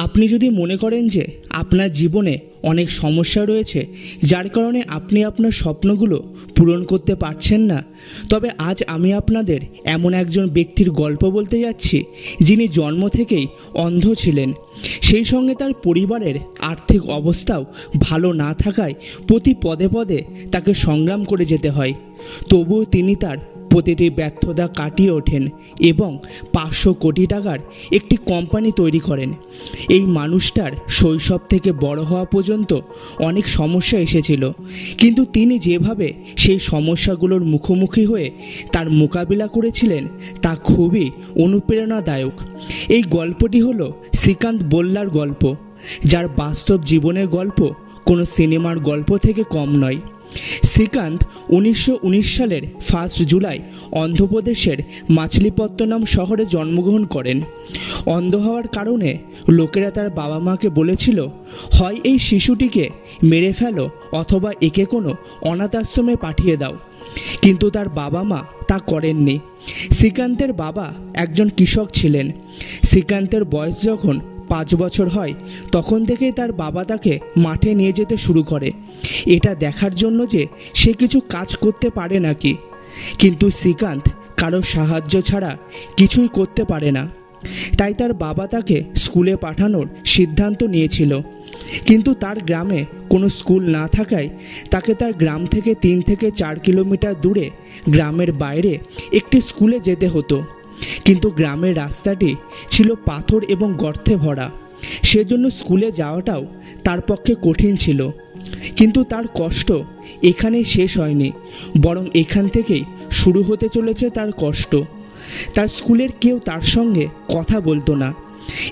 আপনি যদি মনে করেন যে আপনার জীবনে অনেক সমস্যা রয়েছে যার কারণে আপনি আপনার স্বপ্নগুলো পূরণ করতে পারছেন না, তবে আজ আমি আপনাদের এমন একজন ব্যক্তির গল্প বলতে যাচ্ছি যিনি জন্ম থেকেই অন্ধ ছিলেন। সেই সঙ্গে তার পরিবারের আর্থিক অবস্থাও ভালো না থাকায় প্রতি পদে পদে তাকে সংগ্রাম করে যেতে হয়। তবুও তিনি তার প্রতিটি ব্যর্থতা কাটিয়ে ওঠেন এবং 500 কোটি টাকার একটি কোম্পানি তৈরি করেন। এই মানুষটার শৈশব থেকে বড় হওয়া পর্যন্ত অনেক সমস্যা এসেছিল, কিন্তু তিনি যেভাবে সেই সমস্যাগুলোর মুখোমুখি হয়ে তার মোকাবিলা করেছিলেন তা খুবই অনুপ্রেরণাদায়ক। এই গল্পটি হলো শ্রীকান্ত বোল্লার গল্প, যার বাস্তব জীবনের গল্প কোনো সিনেমার গল্প থেকে কম নয়। শ্রীকান্ত 1919 সালের 1 জুলাই অন্ধ্রপ্রদেশের মাছলিপত্তনম শহরে জন্মগ্রহণ করেন। অন্ধ হওয়ার কারণে লোকেরা তার বাবা মাকে বলেছিল, হয় এই শিশুটিকে মেরে ফেলো অথবা একে কোনো অনাথ আশ্রমে পাঠিয়ে দাও, কিন্তু তার বাবা মা তা করেননি। শ্রীকান্তের বাবা একজন কৃষক ছিলেন। শ্রীকান্তের বয়স যখন 5 বছর হয় তখন থেকেই তার বাবা তাকে মাঠে নিয়ে যেতে শুরু করে, এটা দেখার জন্য যে সে কিছু কাজ করতে পারে নাকি। কিন্তু শ্রীকান্ত কারো সাহায্য ছাড়া কিছুই করতে পারে না, তাই তার বাবা তাকে স্কুলে পাঠানোর সিদ্ধান্ত নিয়েছিল। কিন্তু তার গ্রামে কোনো স্কুল না থাকায় তাকে তার গ্রাম থেকে 3 থেকে 4 কিলোমিটার দূরে গ্রামের বাইরে একটি স্কুলে যেতে হতো। কিন্তু গ্রামের রাস্তাটি ছিল পাথর এবং গর্তে ভরা, সেজন্য স্কুলে যাওয়াটাও তার পক্ষে কঠিন ছিল। কিন্তু তার কষ্ট এখানেই শেষ হয়নি, বরং এখান থেকেই শুরু হতে চলেছে তার কষ্ট। তার স্কুলের কেউ তার সঙ্গে কথা বলতো না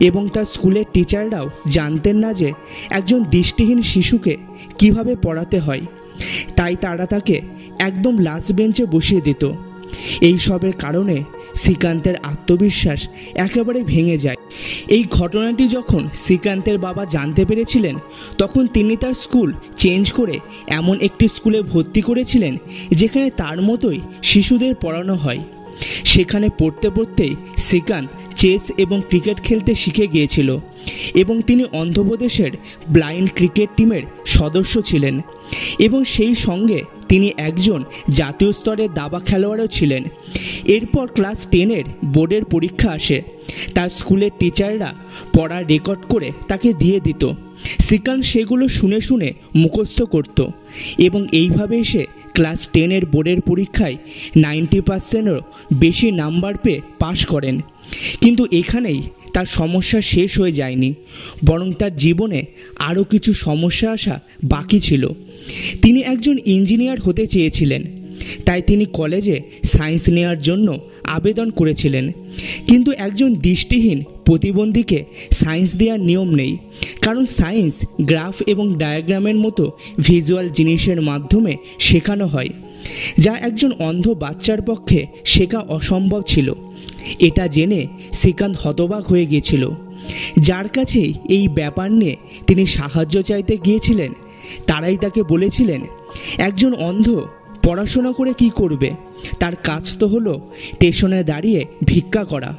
এবং তার স্কুলের টিচাররাও জানতেন না যে একজন দৃষ্টিহীন শিশুকে কিভাবে পড়াতে হয়, তাই তারা তাকে একদম লাস্ট বেঞ্চে বসিয়ে দিত। এই সবের কারণে শ্রীকান্তের আত্মবিশ্বাস একেবারে ভেঙে যায়। এই ঘটনাটি যখন শ্রীকান্তের বাবা জানতে পেরেছিলেন তখন তিনি তার স্কুল চেঞ্জ করে এমন একটি স্কুলে ভর্তি করেছিলেন যেখানে তার মতোই শিশুদের পড়ানো হয়। সেখানে পড়তে পড়তেই শ্রীকান্ত চেস এবং ক্রিকেট খেলতে শিখে গিয়েছিল এবং তিনি অন্ধ্রপ্রদেশের ব্লাইন্ড ক্রিকেট টিমের সদস্য ছিলেন এবং সেই সঙ্গে তিনি একজন জাতীয় স্তরের দাবা খেলোয়াড়ও ছিলেন। এরপর ক্লাস 10-এর বোর্ডের পরীক্ষা আসে। তার স্কুলের টিচাররা পড়া রেকর্ড করে তাকে দিয়ে দিত। শ্রীকান্ত সেগুলো শুনে শুনে মুখস্থ করত এবং এইভাবেই সে ক্লাস 10-এর বোর্ডের পরীক্ষায় 90%-এরও বেশি নাম্বার পেয়ে পাশ করেন। কিন্তু এখানেই তার সমস্যা শেষ হয়ে যায়নি, বরং তার জীবনে আরও কিছু সমস্যা আসা বাকি ছিল। তিনি একজন ইঞ্জিনিয়ার হতে চেয়েছিলেন, তাই তিনি কলেজে সায়েন্স নেওয়ার জন্য আবেদন করেছিলেন। কিন্তু একজন দৃষ্টিহীন প্রতিবন্ধীকে সায়েন্স দেওয়ার নিয়ম নেই, কারণ সায়েন্স গ্রাফ এবং ডায়াগ্রামের মতো ভিজুয়াল জিনিসের মাধ্যমে শেখানো হয়, যা একজন অন্ধ বাচ্চার পক্ষে শেখা অসম্ভব ছিল। এটা জেনে শ্রীকান্ত হতবাক হয়ে গিয়েছিল। যার কাছে এই ব্যাপার নিয়ে তিনি সাহায্য চাইতে গিয়েছিলেন তারাই তাকে বলেছিলেন, একজন অন্ধ পড়াশোনা করে কি করবে, তার কাজ তো হলো স্টেশনে দাঁড়িয়ে ভিক্ষা করা।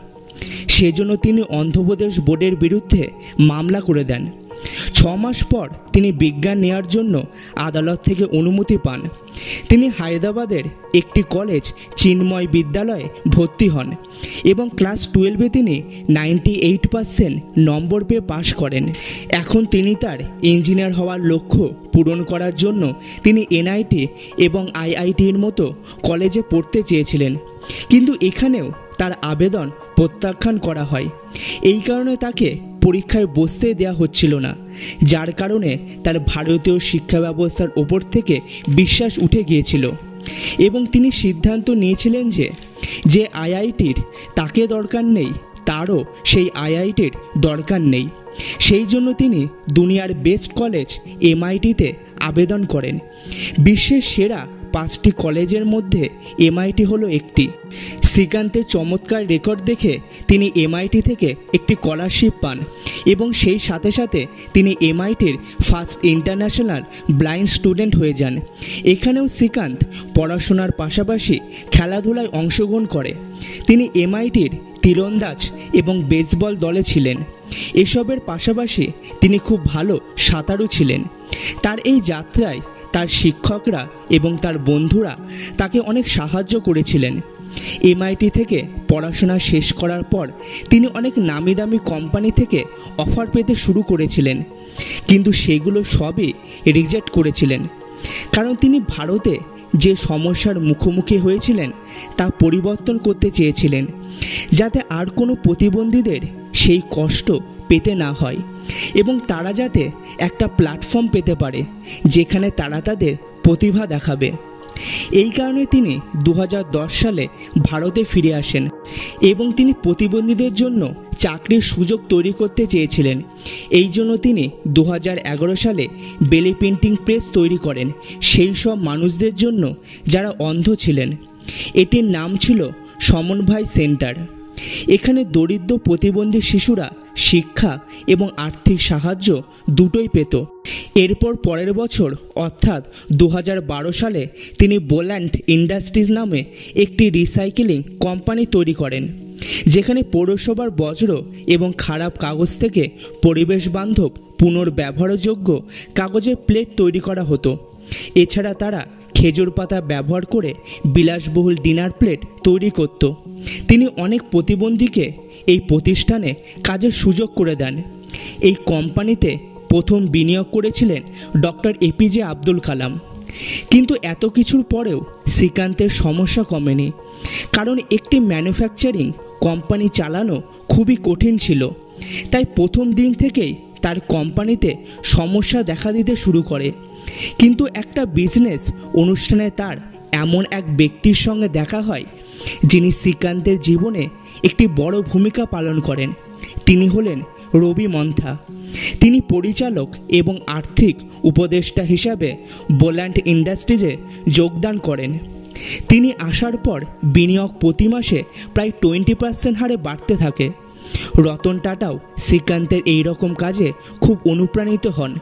সেজন্য তিনি অন্ধ্রপ্রদেশ বোর্ডের বিরুদ্ধে মামলা করে দেন। 6 মাস পর তিনি বিজ্ঞান নেওয়ার জন্য আদালত থেকে অনুমতি পান। তিনি হায়দ্রাবাদের একটি কলেজ চিন্ময় বিদ্যালয়ে ভর্তি হন এবং ক্লাস 12-এ তিনি 98% নম্বর পেয়ে পাশ করেন। এখন তিনি তার ইঞ্জিনিয়ার হওয়ার লক্ষ্য পূরণ করার জন্য তিনি এনআইটি এবং আইআইটির মতো কলেজে পড়তে চেয়েছিলেন, কিন্তু এখানেও তার আবেদন প্রত্যাখ্যান করা হয়। এই কারণে তাকে পরীক্ষায় বসতে দেওয়া হচ্ছিল না, যার কারণে তার ভারতীয় শিক্ষা ব্যবস্থার ওপর থেকে বিশ্বাস উঠে গিয়েছিল এবং তিনি সিদ্ধান্ত নিয়েছিলেন যে আইআইটির তাকে দরকার নেই, তারও সেই আইআইটির দরকার নেই। সেই জন্য তিনি দুনিয়ার বেস্ট কলেজ এমআইটিতে আবেদন করেন। বিশ্বের সেরা 5টি কলেজের মধ্যে এমআইটি হলো একটি। শ্রীকান্তের চমৎকার রেকর্ড দেখে তিনি এমআইটি থেকে একটি স্কলারশিপ পান এবং সেই সাথে সাথে তিনি এমআইটির ফার্স্ট ইন্টারন্যাশনাল ব্লাইন্ড স্টুডেন্ট হয়ে যান। এখানেও শ্রীকান্ত পড়াশোনার পাশাপাশি খেলাধুলায় অংশগ্রহণ করে। তিনি এমআইটির তীরন্দাজ এবং বেসবল দলে ছিলেন এসবের পাশাপাশি তিনি খুব ভালো সাঁতারু ছিলেন। তার এই যাত্রায় তার শিক্ষকরা এবং তার বন্ধুরা তাকে অনেক সাহায্য করেছিলেন। MIT থেকে পড়াশোনা শেষ করার পর তিনি অনেক নামি দামি কোম্পানি থেকে অফার পেতে শুরু করেছিলেন, কিন্তু সেগুলো সবই রিজেক্ট করেছিলেন, কারণ তিনি ভারতে যে সমস্যার মুখোমুখি হয়েছিলেন তা পরিবর্তন করতে চেয়েছিলেন, যাতে আর কোনো প্রতিবন্ধীদের সেই কষ্ট পেতে না হয় এবং তারা যাতে একটা প্ল্যাটফর্ম পেতে পারে যেখানে তারা তাদের প্রতিভা দেখাবে। এই কারণে তিনি 2010 সালে ভারতে ফিরে আসেন এবং তিনি প্রতিবন্ধীদের জন্য চাকরির সুযোগ তৈরি করতে চেয়েছিলেন। এই জন্য তিনি 2011 সালে বেলি প্রিন্টিং প্রেস তৈরি করেন সেই সব মানুষদের জন্য যারা অন্ধ ছিলেন। এটির নাম ছিল সমন্বয় সেন্টার। এখানে দরিদ্র প্রতিবন্ধী শিশুরা শিক্ষা এবং আর্থিক সাহায্য দুটোই পেত। এরপর পরের বছর অর্থাৎ 2012 সালে তিনি বোল্যান্ড ইন্ডাস্ট্রিজ নামে একটি রিসাইকেলিং কোম্পানি তৈরি করেন, যেখানে পৌরসভার বজ্র এবং খারাপ কাগজ থেকে পরিবেশ বান্ধব পুনর্ব্যবহারযোগ্য কাগজের প্লেট তৈরি করা হতো। এছাড়া তারা খেজুর পাতা ব্যবহার করে বিলাসবহুল ডিনার প্লেট তৈরি করত। তিনি অনেক প্রতিবন্ধীকে এই প্রতিষ্ঠানে কাজের সুযোগ করে দেন। এই কোম্পানিতে প্রথম বিনিয়োগ করেছিলেন ডক্টর APJ আব্দুল কালাম। কিন্তু এত কিছুর পরেও শ্রীকান্তের সমস্যা কমেনি, কারণ একটি ম্যানুফ্যাকচারিং কোম্পানি চালানো খুবই কঠিন ছিল। তাই প্রথম দিন থেকেই তার কোম্পানিতে সমস্যা দেখা দিতে শুরু করে। কিন্তু একটা বিজনেস অনুষ্ঠানে তার এমন এক ব্যক্তির সঙ্গে দেখা হয় যিনি শ্রীকান্তের জীবনে একটি বড় ভূমিকা পালন করেন। তিনি হলেন রবি মন্থা। তিনি পরিচালক এবং আর্থিক উপদেষ্টা হিসাবে বোল্যান্ড ইন্ডাস্ট্রিজে যোগদান করেন। তিনি আসার পর বিনিয়োগ প্রতি মাসে প্রায় 20% হারে বাড়তে থাকে। রতন টাটাও শ্রীকান্তের এই রকম কাজে খুব অনুপ্রাণিত হন।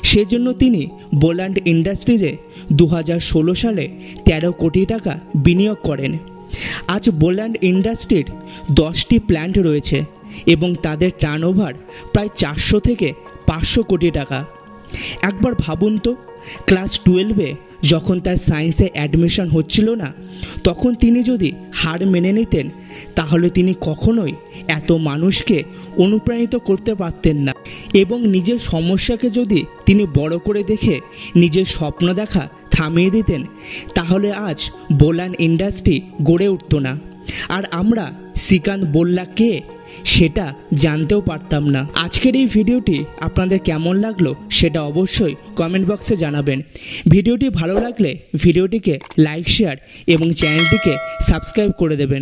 সেজন্য তিনি বোল্যান্ড ইন্ডাস্ট্রিজে 2016 সালে 13 কোটি টাকা বিনিয়োগ করেন। আজ বোল্যান্ড ইন্ডাস্ট্রির 10টি প্ল্যান্ট রয়েছে এবং তাদের টার্নওভার প্রায় 400 থেকে 500 কোটি টাকা। একবার ভাবুন তো, ক্লাস 12-এ যখন তার সায়েন্সে অ্যাডমিশন হচ্ছিল না, তখন তিনি যদি হার মেনে নিতেন তাহলে তিনি কখনোই এত মানুষকে অনুপ্রাণিত করতে পারতেন না এবং নিজের সমস্যাকে যদি তিনি বড় করে দেখে নিজের স্বপ্ন দেখা থামিয়ে দিতেন তাহলে আজ বোল্যান্ড ইন্ডাস্ট্রি গড়ে উঠত না, আর আমরা শ্রীকান্ত বল্লা কে সেটা জানতেও পারতাম না। আজকের এই ভিডিওটি আপনাদের কেমন লাগলো সেটা অবশ্যই কমেন্ট বক্সে জানাবেন। ভিডিওটি ভালো লাগলে ভিডিওটিকে লাইক, শেয়ার এবং চ্যানেলটিকে সাবস্ক্রাইব করে দেবেন।